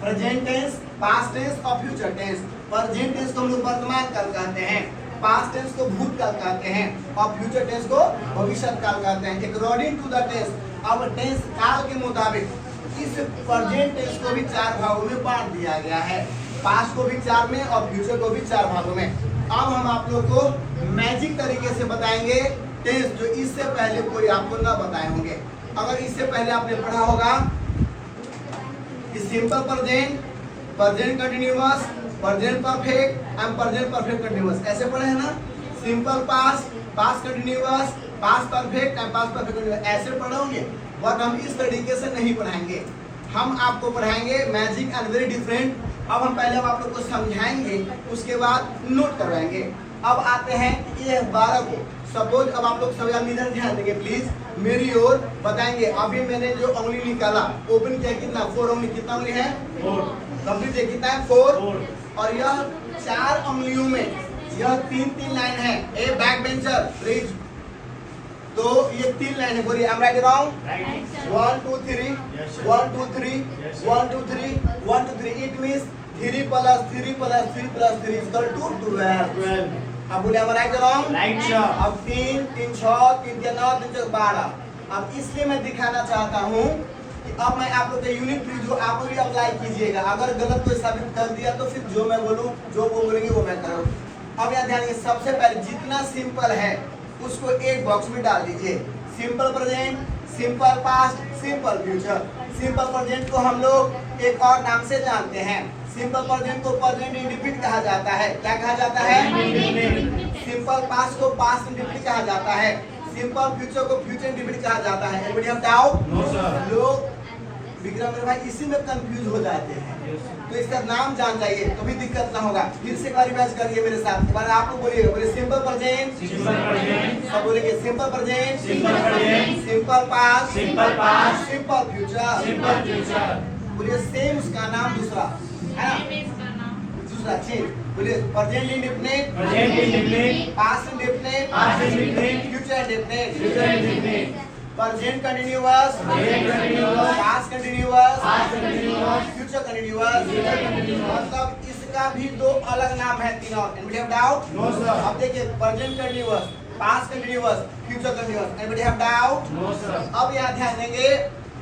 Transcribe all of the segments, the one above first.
Present tense, past tense और future tense. Present tense को हम लोग वर्तमान काल कहते हैं, पास्ट टेंस को भूतकाल कहते हैं और फ्यूचर टेंस को भविष्य काल कहते हैं। अकॉर्डिंग टू द टेंस, अब टेंस काल के मुताबिक इस प्रेजेंट टेंस को भी 4 भागों में बांट दिया गया है, पास्ट को भी 4 में और फ्यूचर को भी 4 भागों में। अब हम आप लोग को मैजिक तरीके से बताएंगे टेंस जो इससे पहले कोई आपको ना बताए होंगे। अगर इससे पहले आपने पढ़ा होगा कि simple present, present continuous, present perfect and present perfect continuous, ऐसे पढ़े हैं ना। Simple past, past continuous, past perfect and past perfect continuous, ऐसे पढ़ोगे। बट हम इस तरीके से नहीं पढ़ाएंगे, हम आपको पढ़ाएंगे मैजिक एंड वेरी डिफरेंट। अब हम पहले आप लोग को समझाएंगे, उसके बाद नोट करवाएंगे। अब आते हैं ये 12 को। सपोज अब आप लोग सब इधर ध्यान देंगे प्लीज, मेरी ओर बताएंगे। अभी मैंने जो उंगली निकाला, ओपन किया, कितना 4 उंगली, कितना उंगली है 4, कंप्लीट है, कितना है 4। और यह 4 उंगलियों में यह 3 लाइन है। ए बैक बेंचर प्लीज, तो ये 3 लाइन है। बोलिए I am right wrong? 1 2 3 1 2 3 1 2 3 1 2 3। It means 3 + 3 + 3 + 3 = 12। अब बोले हम राइट रॉन्ग? Right sir. अब 3 3 6 3 3 9 3 4 12। अब इसलिए मैं दिखाना चाहता हूँ कि अब मैं आप लोग के यूनिट 3 जो आप लोग भी अप्लाई कीजिएगा। अगर गलत कोई साबित कर दिया तो फिर जो मैं बोलूँ, जो वो बोलेंगे वो मैं करूँ। अब यहाँ ध्यान दीजिए, सबसे पहले जितना सिंपल है उसको एक बॉक्स में डाल दीजिए। Simple present, simple past, simple future. Simple present को हम लोग एक और नाम से जानते हैं। सिंपल प्रेजेंट को प्रेजेंट इंडेफिनिट कहा जाता है। क्या कहा जाता है? सिंपल पास्ट को पास्ट इंडेफिनिट कहा जाता है। सिंपल फ्यूचर को फ्यूचर इंडेफिनिट कहा जाता है। Anybody have doubt? No sir. लोग विक्रम मेरे भाई इसी में कंफ्यूज हो जाते हैं, तो इसका नाम जान जाइए तो भी दिक्कत ना होगा। फिर से एक बार रिवाइज करिए मेरे साथ। एक बार आप लोग बोलिएगा, बोलिए सिंपल प्रेजेंट, सिंपल प्रेजेंट, सब बोलेंगे simple present, simple present, simple past, simple past, simple future, simple future. बोलिए सेम उसका नाम दूसरा है ना, दूसरा चेंज। बोलिए present indefinite, present indefinite, past indefinite, past indefinite, future indefinite, future indefinite. Present continuous, present continuous, past continuous, past continuous, future continuous, future continuous. मतलब इसका भी 2 अलग नाम है, 3 और। Anybody have doubt? No sir. अब देखिए present continuous, past continuous, future continuous. Anybody have doubt? No sir. अब यहाँ ध्यान देंगे,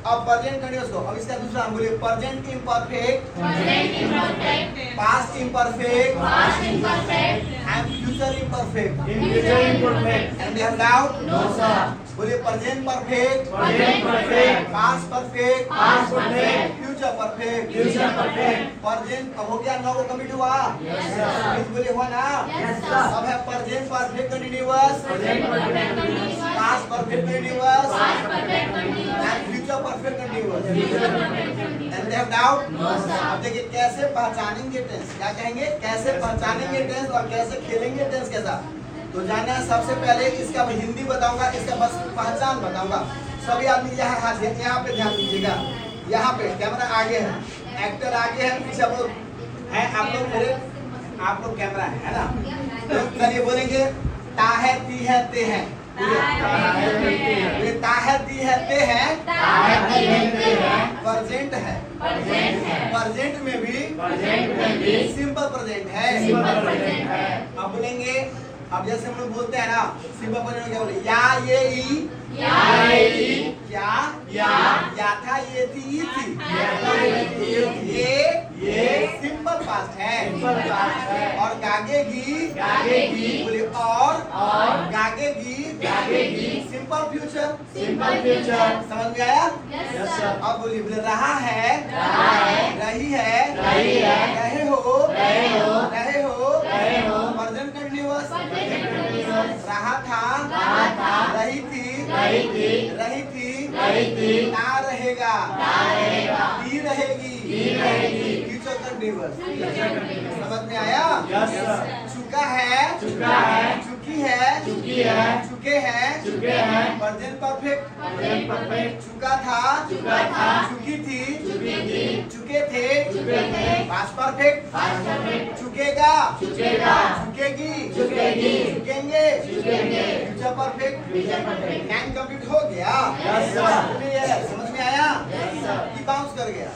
अब प्रेजेंट कंटीन्यूअस को, अब इसका दूसरा हम बोलिए present imperfect, present imperfect, past imperfect, past imperfect and future imperfect, future imperfect. Anybody have doubt? No sir. बोलिए present perfect, present perfect, past perfect, past perfect, future perfect, future perfect. Present अब हो गया, 9 को complete हुआ? Yes sir. Please बोलिए हुआ ना? Yes sir. अब है present perfect continuous, present perfect continuous, past perfect continuous, past perfect continuous and future perfect continuous, future perfect continuous. And have doubt? No sir. अब देखिए कैसे पहचानेंगे टेंस, क्या कहेंगे, कैसे पहचानेंगे टेंस और कैसे खेलेंगे टेंस के साथ। तो जानना है, सबसे पहले इसका मैं हिंदी बताऊंगा, इसका बस पहचान बताऊंगा। सभी आदमी यहाँ हाथ यहाँ पे ध्यान दीजिएगा। यहाँ पे कैमरा आगे है, एक्टर आगे है, पीछे आप लोग हैं, आप लोग मेरे, आप लोग कैमरा है ना। तो चलिए बोलेंगे ता है, ती है, ते है। ये ता है, ती है, ते है, प्रेजेंट है, प्रेजेंट में भी सिंपल प्रेजेंट है। अब बोलेंगे, अब जैसे हम लोग बोलते हैं ना सिंपल प्रेजेंट, क्या बोले, या ये ई, या ये ई, या था, ये थी, ई थी। ये सिंपल पास्ट है, सिंपल पास्ट है। और गागेगी, बोले और गागेगी, सिंपल फ्यूचर, सिंपल फ्यूचर। समझ में आया? Yes sir. अब बोलिए, बोले रहा है, रही है, रहे हो, प्रेजेंट कंटीन्यूअस, रहा था, रही थी, ना रहेगा, दी रहेगी, फ्यूचर कंटीन्यूअस। समझ में आया? Yes sir. चुका है, चुकी है, चुके हैं, प्रेजेंट परफेक्ट, चुका था, चुकी थी, चुके थे, पास्ट परफेक्ट, चुकेगा, चुकेगी, चुकेंगे, फ्यूचर परफेक्ट। 9 कंप्लीट हो गया। Yes sir. समझ में आया कि बाउंस कर गया?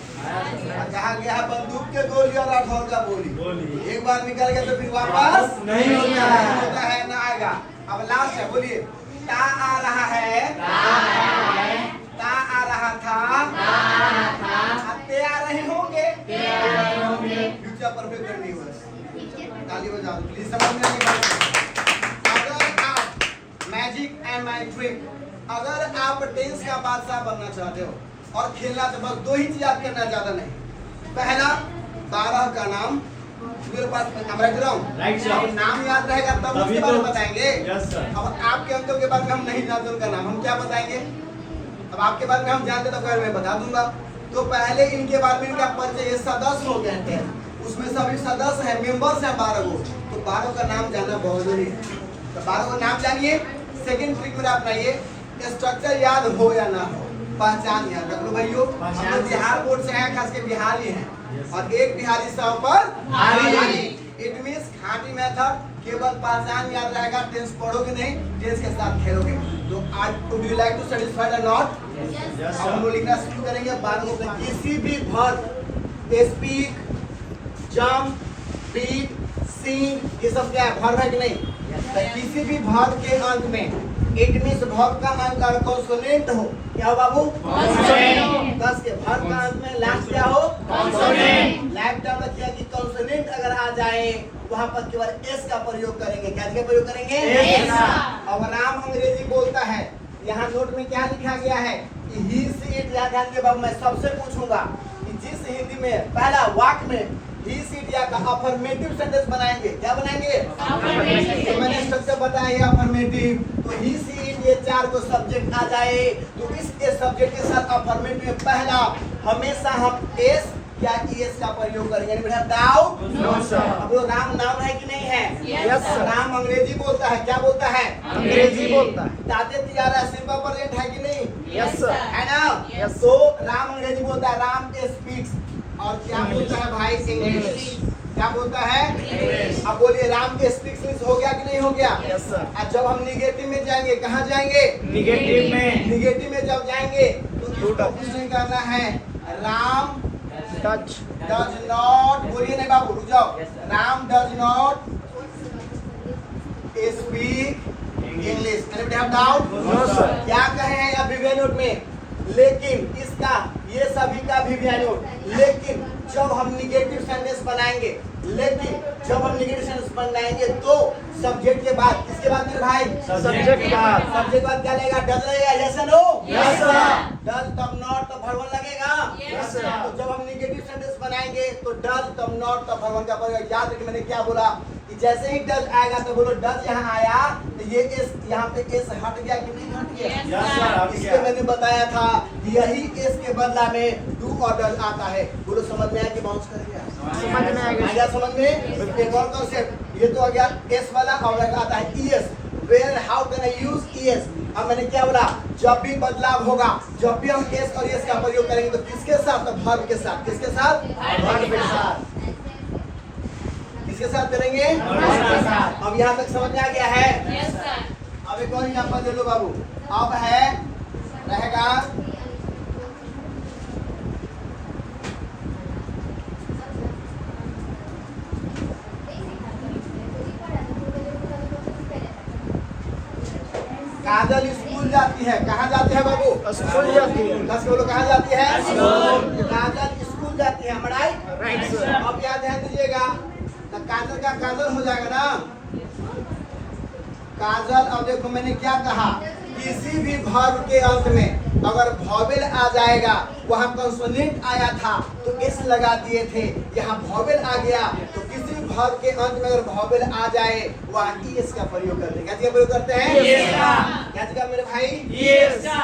कहा गया है बंदूक के गोली और राठौर का बोली, एक बार निकल गया तो फिर वापस नहीं होता है, ना आएगा। अब लास्ट है, बोलिए। ता आ रहा है, ता आ रहा था, ते आ रहे होंगे, फ्यूचर परफेक्ट कंटीन्यूअस। ताली बजाओ प्लीज, समझ में आने वाली। अगर आप मैजिक एंड माय ड्रीम, अगर आप टेंस का बादशाह बनना चाहते हो और खेलना तो बस दो ही चीज याद करना, ज्यादा नहीं। पहला 12 का नाम मेरे पास हम रख रहा हूँ, अब नाम याद रहेगा तब उसके बारे में बताएंगे। अब आपके अंकों के बारे में हम नहीं जानते उनका नाम, हम क्या बताएंगे? अब आपके बारे में हम जानते तो मैं बता दूंगा। तो पहले इनके बारे में इनका परिचय, ये सदस्य हो गए थे, उसमें सभी सदस्य हैं, मेंबर्स हैं 12 को, तो 12 का नाम जानना बहुत जरूरी है। तो 12 का नाम जानिए। सेकंड ट्रिक मेरा अपनाइए, स्ट्रक्चर याद हो या ना हो, पहचान याद रख लो भाइयों। हम लोग बिहार बोर्ड से हैं, खास के बिहारी हैं, और एक बिहारी 100 पर भारी। इट मींस खाटी मेथड, केवल पहचान याद रहेगा, टेंस पढ़ोगे नहीं, टेंस के साथ खेलोगे। तो आज would you like to satisfied or not? अब हम लोग लिखना शुरू करेंगे। 12 को किसी भी वर्ब, स्पीक, जंप, बीट, सिंग, ये सब क्या है? वर्ब है कि नहीं? तो किसी भी वर्ब के अंत में, इट मींस वर्ब का अंत अगर कॉन्सोनेंट हो, क्या हो बाबू? कॉन्सोनेंट। 10 के वर्ब का अंत में लास्ट क्या हो? कॉन्सोनेंट। लाइफ टाइम रखिए कि कॉन्सोनेंट अगर आ जाए वहां पर केवल एस का प्रयोग करेंगे। क्या का प्रयोग करेंगे? एस। अब राम अंग्रेजी बोलता है, यहाँ नोट में क्या लिखा गया है कि ही सी इट, याद ध्यान बाबू, मैं सबसे पूछूंगा कि जिस हिंदी में पहला वाक्य में ही सी इट या का अफर्मेटिव सेंटेंस बनाएंगे, क्या बनाएंगे? अफर्मेटिव। मैंने स्ट्रक्चर बताया अफर्मेटिव, तो ही सी इट ये 4 को सब्जेक्ट आ जाए, तो इस सब्जेक्ट के साथ अफर्मेटिव में पहला हमेशा हम एस या ईएस का प्रयोग करेंगे। डाउट? No sir. अब वो राम नाम है कि नहीं है? Yes sir. राम अंग्रेजी बोलता है, क्या बोलता है? अंग्रेजी बोलता है। ताते तियारा सिंपल प्रेजेंट है कि नहीं? Yes sir. है ना? यस। तो राम अंग्रेजी बोलता है, राम स्पीक्स, और क्या बोलता है भाई? इंग्लिश। क्या बोलता है? इंग्लिश। अब बोलिए राम स्पीक्स हो गया कि नहीं हो गया? Yes sir. अब जब हम निगेटिव में जाएंगे, कहाँ जाएंगे? निगेटिव में। निगेटिव में जब जाएंगे तो क्वेश्चन करना है, राम does not, बोलिए नहीं बाबू, रुक जाओ। Ram does not speak English। Anybody have doubt? No sir। क्या कहे हैं अभिव्यय नोट में? लेकिन इसका, ये सभी का अभिव्यय नोट, लेकिन जब हम निगेटिव सेंटेंस बनाएंगे, लेकिन जब हम निगेटिव सेंटेंस बनाएंगे तो सब्जेक्ट के बाद, किसके बाद मेरे भाई? सब्जेक्ट के बाद। सब्जेक्ट के बाद क्या लगेगा? डज लगेगा, यस या नो? Yes sir. डज तब नॉट तब वर्ब लगेगा, यस सर। तो जब हम निगेटिव सेंटेंस बनाएंगे तो डज तब नॉट तब वर्ब का प्रयोग। याद रखिए मैंने क्या बोला कि जैसे ही डज आएगा तो बोलो डज यहाँ आया, तो ये एस यहाँ पे एस हट गया कि नहीं हट गया? Yes sir. इसलिए मैंने बताया था यही एस के बदला में डू और डज आता है। बोलो समझ में आया कि बाउंस कर गया? समझ में आ गया? समझ में? एक और कॉन्सेप्ट, ये तो आ गया एस वाला, और आता है ES. Where how can I use ES? अब मैंने क्या बोला, जब भी बदलाव होगा, जब भी हम एस और एस का प्रयोग करेंगे तो किसके साथ? तो वर्ब के साथ। किसके साथ? वर्ब के साथ। किसके साथ करेंगे? वर्ब के साथ। अब यहाँ तक समझ में आ गया है? Yes sir. अब एक और एग्जांपल दे लो बाबू। अब है रहेगा काजल स्कूल जाती है। कहाँ जाती है बाबू? स्कूल जाती है। 10 के बोलो कहाँ जाती है? स्कूल। काजल स्कूल जाती है, राइट सर। अब याद ध्यान दीजिएगा, काजल का काजल हो जाएगा ना, काजल। अब देखो मैंने क्या कहा, किसी भी वर्ब के अंत में अगर वॉवेल आ जाएगा, वहाँ कंसोनेंट आया था तो एस लगा दिए थे, यहाँ वॉवेल आ गया तो किसी वर्ब के अंत में अगर वॉवेल आ जाए वहाँ ईएस का प्रयोग करते हैं। क्या का प्रयोग करते हैं? यस का। क्या का मेरे भाई? यस का।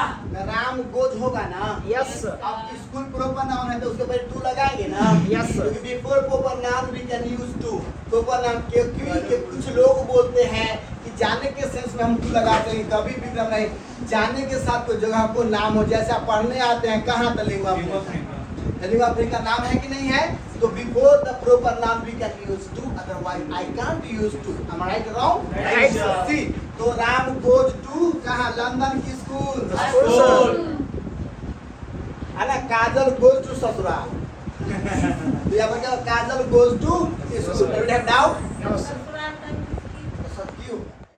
राम गोज होगा ना? यस। अब स्कूल प्रॉपर नाउन है तो उसके ऊपर टू लगाएंगे ना? यस। क्योंकि before proper noun we can use to. Proper noun क्योंकि कुछ लोग बोलते हैं कि जाने के सेंस में हम टू लगाते हैं, कभी भी नहीं, जाने के साथ कोई जगह को नाम हो, जैसे आप पढ़ने आते हैं कहाँ तक लिंगुआ का नाम है कि नहीं है? तो before the proper noun we can use to, otherwise I can't use to. Am I right wrong? Right C. तो राम गोज टू कहाँ? लंदन की स्कूल। है ना, काजल गोज टू ससुराल। तो यहाँ पर क्या, Kajal goes to school. Do you have doubt? No, sir.